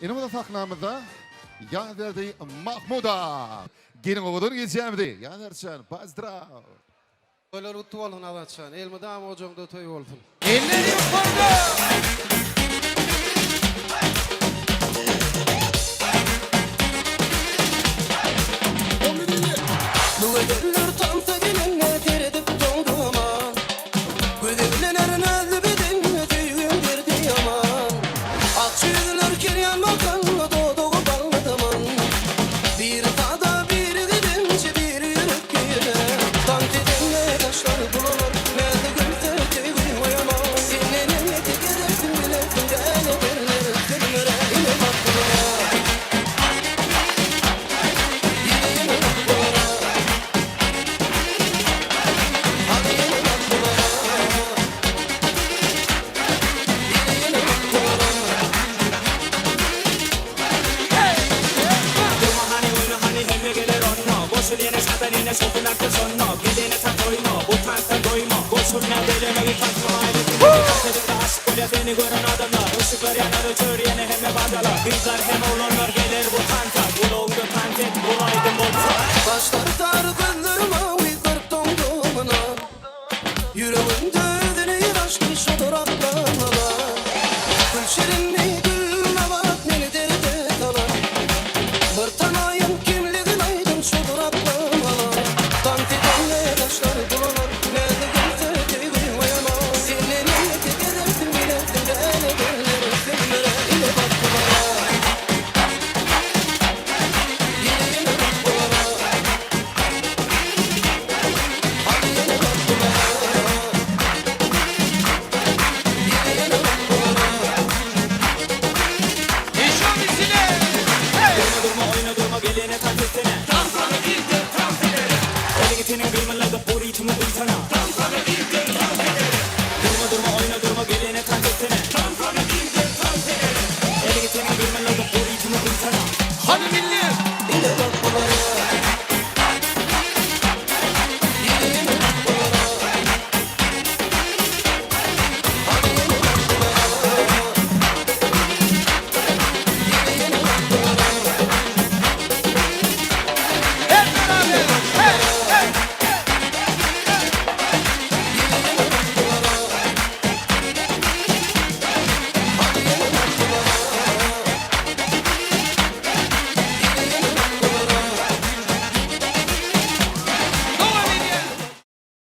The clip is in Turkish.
İnimizde saknamızda Yazerdi Mahmuda. Gelin oğudur geçeceğimdi. Yazerçan, Pazdrav. Öler uttu olun avatçan. Elmidam ojoňda toy bolsun. Elleri yukarıda. Güdürler tansa gelinle teredip dondurman. Güdürlerin özü bedin tüyün derdi yaman. Akçılar keryan makanla doğduğu ballıdaman. Bir tada bir gidince bir yürük güyüne. Tanti dinle taşlar bulunur. Nerede gülse tüyün oyaman. Senin niyeti gidersin bile. Gündene derler kırmıra ile bakmaya. Başlar tarı kıldırma